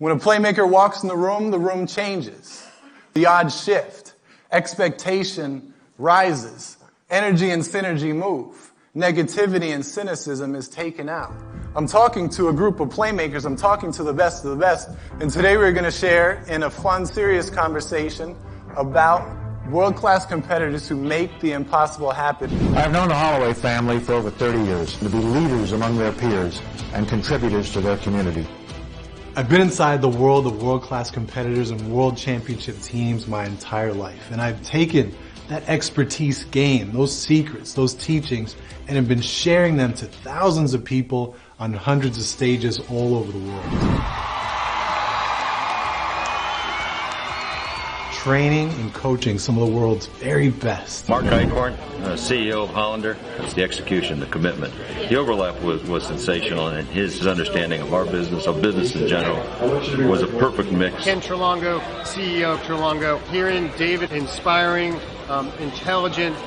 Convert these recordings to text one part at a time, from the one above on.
When a playmaker walks in the room changes. The odds shift. Expectation rises. Energy and synergy move. Negativity and cynicism is taken out. I'm talking to a group of playmakers. I'm talking to the best of the best. And today we're going to share in a fun, serious conversation about world-class competitors who make the impossible happen. I've known the Holloway family for over 30 years to be leaders among their peers and contributors to their community. I've been inside the world of world-class competitors and world championship teams my entire life, and I've taken that expertise gained, those secrets, those teachings, and have been sharing them to thousands of people on hundreds of stages all over the world. Training and coaching some of the world's very best. Mark Eichhorn, CEO of Hollander. It's the execution, the commitment. The overlap was sensational, and his understanding of our business, of business in general, was a perfect mix. Ken Trelongo, CEO of Trelongo. Hearing David, inspiring, intelligent,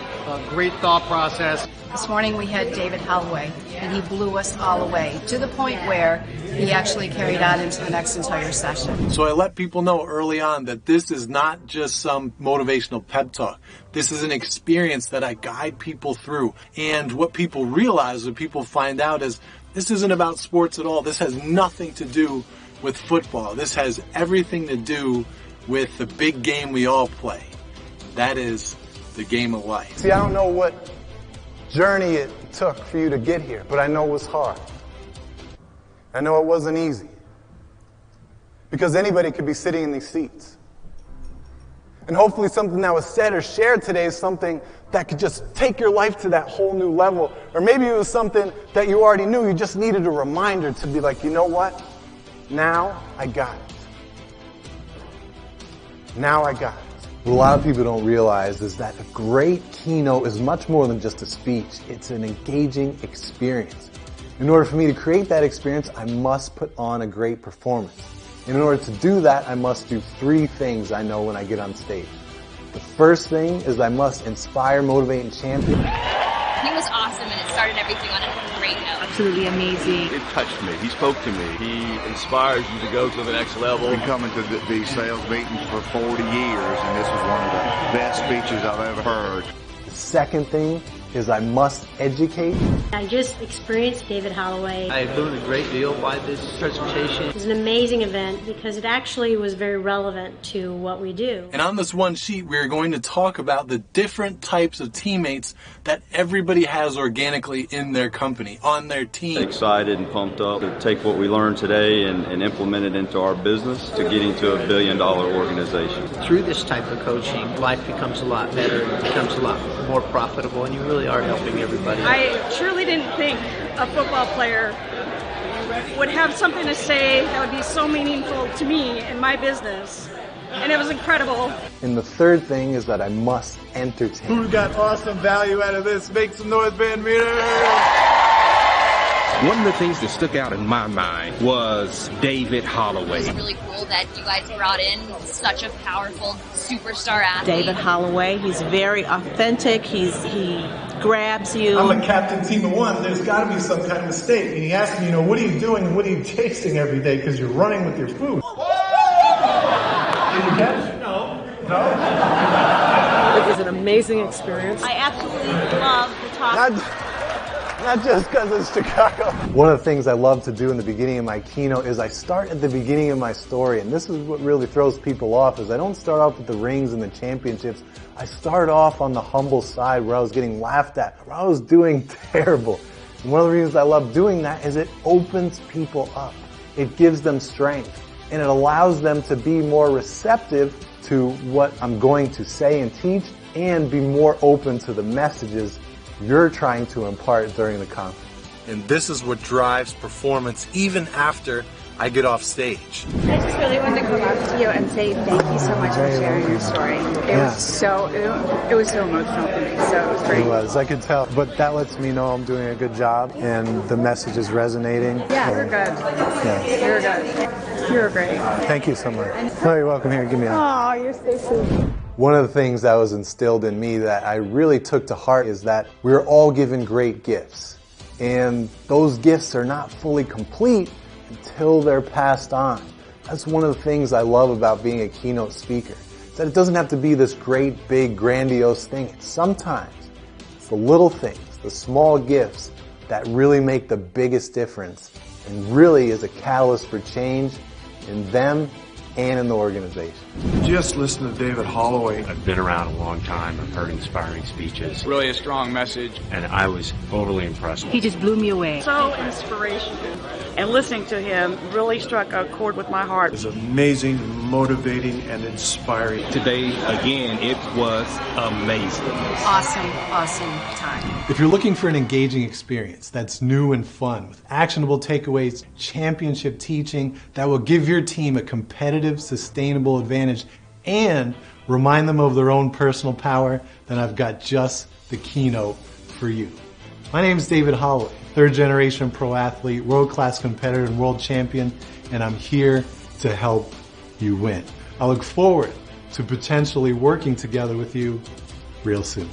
great thought process. This morning we had David Holloway, and he blew us all away to the point where he actually carried on into the next entire session. So I let people know early on that this is not just some motivational pep talk. This is an experience that I guide people through. And what people realize, what people find out is this isn't about sports at all. This has nothing to do with football. This has everything to do with the big game we all play. That is the game of life. See, I don't know what journey it took for you to get here, but I know it was hard. I know it wasn't easy. Because anybody could be sitting in these seats. And hopefully something that was said or shared today is something that could just take your life to that whole new level. Or maybe it was something that you already knew. You just needed a reminder to be like, you know what? Now I got it. Now I got it. What a lot of people don't realize is that a great keynote is much more than just a speech. It's an engaging experience. In order for me to create that experience, I must put on a great performance. And in order to do that, I must do three things I know when I get on stage. The first thing is I must inspire, motivate, and champion. He was awesome, and it started everything on a great note. Absolutely amazing. It touched me. He spoke to me. He inspires you to go to the next level. I've been coming to these sales meetings for 40 years, and this was one of the best speeches I've ever heard. The second thing is I must educate. I just experienced David Holloway. I learned a great deal by this presentation. It was an amazing event because it actually was very relevant to what we do. And on this one sheet, we're going to talk about the different types of teammates that everybody has organically in their company, on their team. Excited and pumped up to take what we learned today and implement it into our business to getting to $1 billion organization. Through this type of coaching, life becomes a lot better, it becomes a lot more profitable, and you really are helping everybody. I truly didn't think a football player would have something to say that would be so meaningful to me in my business. And it was incredible. And the third thing is that I must entertain. Who got awesome value out of this? Make some noise, band meter! One of the things that stuck out in my mind was David Holloway. It was really cool that you guys brought in such a powerful superstar athlete. David Holloway, he's very authentic. He grabs you. I'm a captain team of one. There's got to be some kind of mistake. And he asked me, what are you doing and what are you chasing every day because you're running with your food? Did you catch? No. It was an amazing experience. I absolutely love the talk. Not just because it's Chicago. One of the things I love to do in the beginning of my keynote is I start at the beginning of my story, and this is what really throws people off, is I don't start off with the rings and the championships. I start off on the humble side where I was getting laughed at, where I was doing terrible. And one of the reasons I love doing that is it opens people up. It gives them strength, and it allows them to be more receptive to what I'm going to say and teach, and be more open to the messages you're trying to impart during the conference. And this is what drives performance even after I get off stage. I just really wanted to come up to you and say thank you so much for sharing your story. It was so emotional for me, so it was great. It was, I could tell. But that lets me know I'm doing a good job and the message is resonating. Yeah, you're good. Yeah. You're good. You're great. Thank you so much. Oh, you're welcome. Here, give me a hug. Oh, you're so sweet. One of the things that was instilled in me that I really took to heart is that we're all given great gifts. And those gifts are not fully complete until they're passed on. That's one of the things I love about being a keynote speaker. Is that it doesn't have to be this great, big, grandiose thing. Sometimes it's the little things, the small gifts that really make the biggest difference and really is a catalyst for change in them and in the organization. Just listen to David Holloway. I've been around a long time. I've heard inspiring speeches. Really a strong message. And I was totally impressed. He just blew me away. So inspirational. And listening to him really struck a chord with my heart. It was amazing, motivating, and inspiring. Today, again, it was amazing. Awesome, awesome time. If you're looking for an engaging experience that's new and fun, with actionable takeaways, championship teaching that will give your team a competitive, sustainable advantage and remind them of their own personal power, then I've got just the keynote for you. My name is David Holloway, third generation pro athlete, world-class competitor, and world champion, and I'm here to help you win. I look forward to potentially working together with you real soon.